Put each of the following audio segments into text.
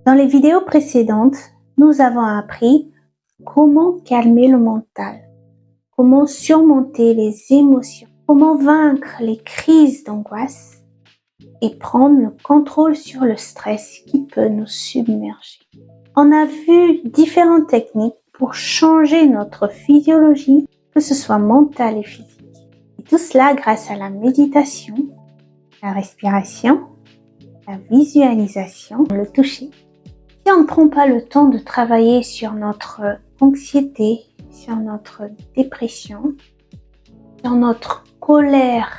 Dans les vidéos précédentes, nous avons appris comment calmer le mental, comment surmonter les émotions, comment vaincre les crises d'angoisse et prendre le contrôle sur le stress qui peut nous submerger. On a vu différentes techniques pour changer notre physiologie, que ce soit mentale et physique. Et tout cela grâce à la méditation, la respiration, la visualisation, le toucher. Si on ne prend pas le temps de travailler sur notre anxiété, sur notre dépression, sur notre colère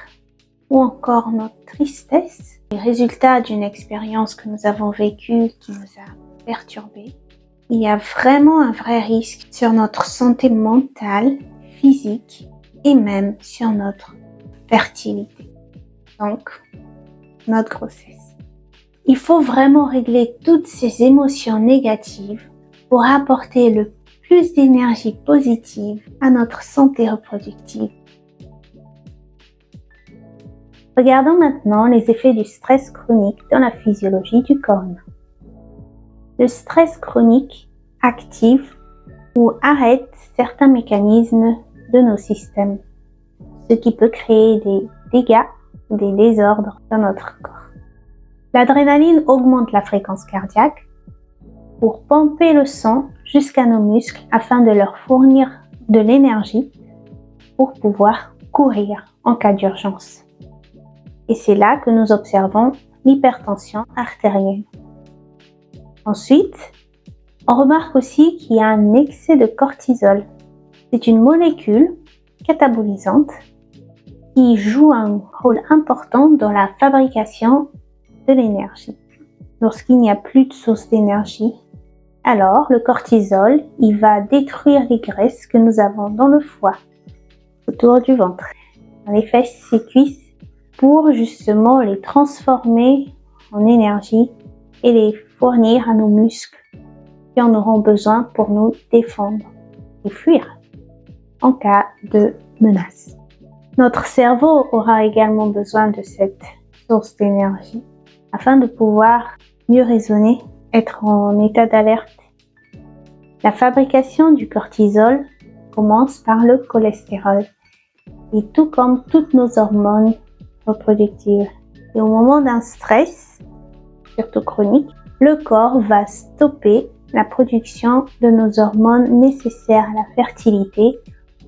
ou encore notre tristesse, les résultats d'une expérience que nous avons vécue qui nous a perturbés, il y a vraiment un vrai risque sur notre santé mentale, physique et même sur notre fertilité, donc notre grossesse. Il faut vraiment régler toutes ces émotions négatives pour apporter le plus d'énergie positive à notre santé reproductive. Regardons maintenant les effets du stress chronique dans la physiologie du corps humain. Le stress chronique active ou arrête certains mécanismes de nos systèmes, ce qui peut créer des dégâts ou des désordres dans notre corps. L'adrénaline augmente la fréquence cardiaque pour pomper le sang jusqu'à nos muscles afin de leur fournir de l'énergie pour pouvoir courir en cas d'urgence. Et c'est là que nous observons l'hypertension artérielle. Ensuite, on remarque aussi qu'il y a un excès de cortisol. C'est une molécule catabolisante qui joue un rôle important dans la fabrication de l'énergie. Lorsqu'il n'y a plus de source d'énergie, alors le cortisol, il va détruire les graisses que nous avons dans le foie, autour du ventre, dans les fesses et cuisses, pour justement les transformer en énergie et les fournir à nos muscles qui en auront besoin pour nous défendre et fuir en cas de menace. Notre cerveau aura également besoin de cette source d'énergie afin de pouvoir mieux raisonner, être en état d'alerte. La fabrication du cortisol commence par le cholestérol, et tout comme toutes nos hormones reproductives. Et au moment d'un stress, surtout chronique, le corps va stopper la production de nos hormones nécessaires à la fertilité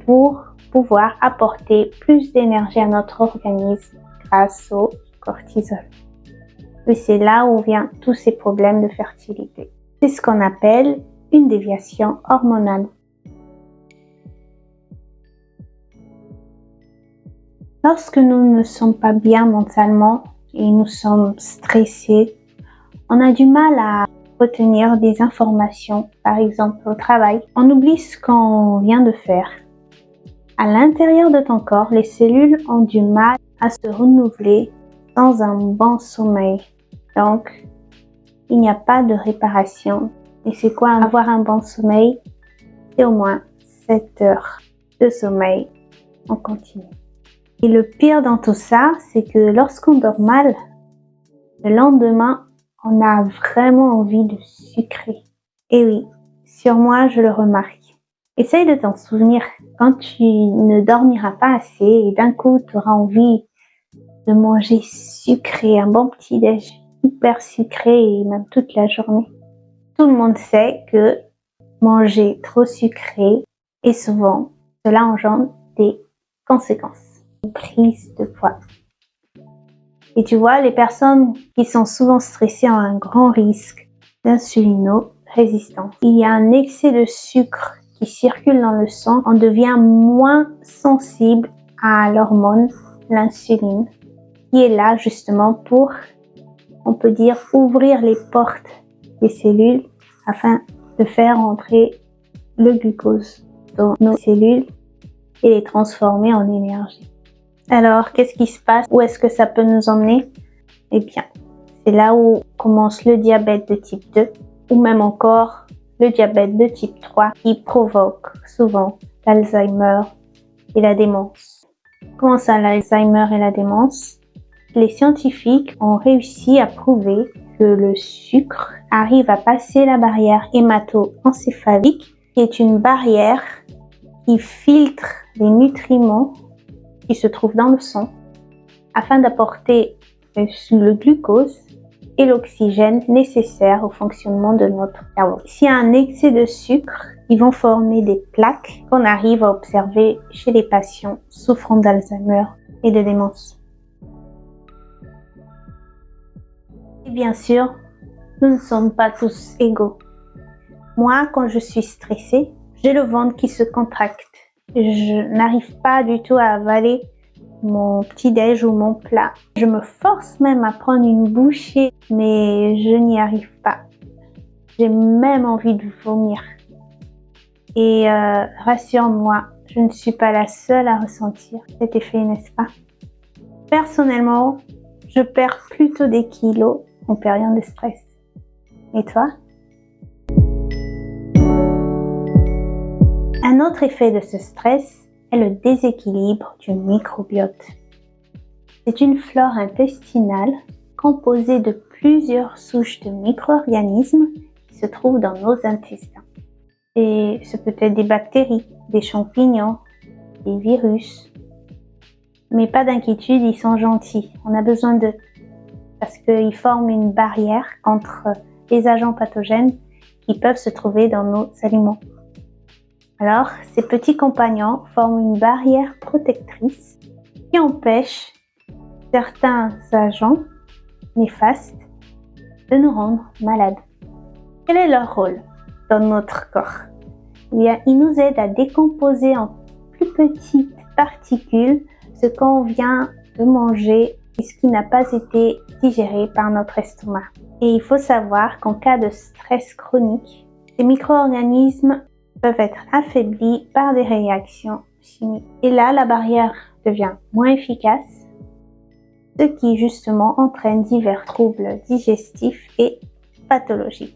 pour pouvoir apporter plus d'énergie à notre organisme grâce au cortisol. Et c'est là où viennent tous ces problèmes de fertilité. C'est ce qu'on appelle une déviation hormonale. Lorsque nous ne sommes pas bien mentalement et nous sommes stressés, on a du mal à retenir des informations, par exemple au travail. On oublie ce qu'on vient de faire. À l'intérieur de ton corps, les cellules ont du mal à se renouveler sans un bon sommeil. Donc, il n'y a pas de réparation. Et c'est quoi avoir un bon sommeil? C'est au moins 7 heures de sommeil en continu. Et le pire dans tout ça, c'est que lorsqu'on dort mal, le lendemain, on a vraiment envie de sucrer. Et oui, sur moi, je le remarque. Essaye de t'en souvenir quand tu ne dormiras pas assez et d'un coup, tu auras envie de manger sucré, un bon petit-déj hyper sucré et même toute la journée. Tout le monde sait que manger trop sucré et souvent, cela engendre des conséquences, une prise de poids. Et tu vois, les personnes qui sont souvent stressées ont un grand risque d'insulino-résistance. Il y a un excès de sucre qui circule dans le sang. On devient moins sensible à l'hormone, l'insuline, qui est là justement pour, on peut dire, ouvrir les portes des cellules afin de faire entrer le glucose dans nos cellules et les transformer en énergie. Alors, qu'est-ce qui se passe? Où est-ce que ça peut nous emmener? Eh bien, c'est là où commence le diabète de type 2 ou même encore le diabète de type 3 qui provoque souvent l'Alzheimer et la démence. Comment ça, l'Alzheimer et la démence? Les scientifiques ont réussi à prouver que le sucre arrive à passer la barrière hémato-encéphalique, qui est une barrière qui filtre les nutriments qui se trouvent dans le sang afin d'apporter le glucose et l'oxygène nécessaires au fonctionnement de notre cerveau. S'il y a un excès de sucre, ils vont former des plaques qu'on arrive à observer chez les patients souffrant d'Alzheimer et de démence. Et bien sûr, nous ne sommes pas tous égaux. Moi, quand je suis stressée, j'ai le ventre qui se contracte. Je n'arrive pas du tout à avaler mon petit-déj ou mon plat. Je me force même à prendre une bouchée, mais je n'y arrive pas. J'ai même envie de vomir. Et rassure-moi, je ne suis pas la seule à ressentir cet effet, n'est-ce pas? Personnellement, je perds plutôt des kilos en période de stress. Et toi? Un autre effet de ce stress est le déséquilibre du microbiote. C'est une flore intestinale composée de plusieurs souches de micro-organismes qui se trouvent dans nos intestins. Et ce peut être des bactéries, des champignons, des virus. Mais pas d'inquiétude, ils sont gentils. On a besoin d'eux parce qu'ils forment une barrière contre les agents pathogènes qui peuvent se trouver dans nos aliments. Alors, ces petits compagnons forment une barrière protectrice qui empêche certains agents néfastes de nous rendre malades. Quel est leur rôle dans notre corps? Ils nous aident à décomposer en plus petites particules ce qu'on vient de manger et ce qui n'a pas été digéré par notre estomac. Et il faut savoir qu'en cas de stress chronique, ces micro-organismes peuvent être affaiblis par des réactions chimiques. Et là, la barrière devient moins efficace, ce qui justement entraîne divers troubles digestifs et pathologiques.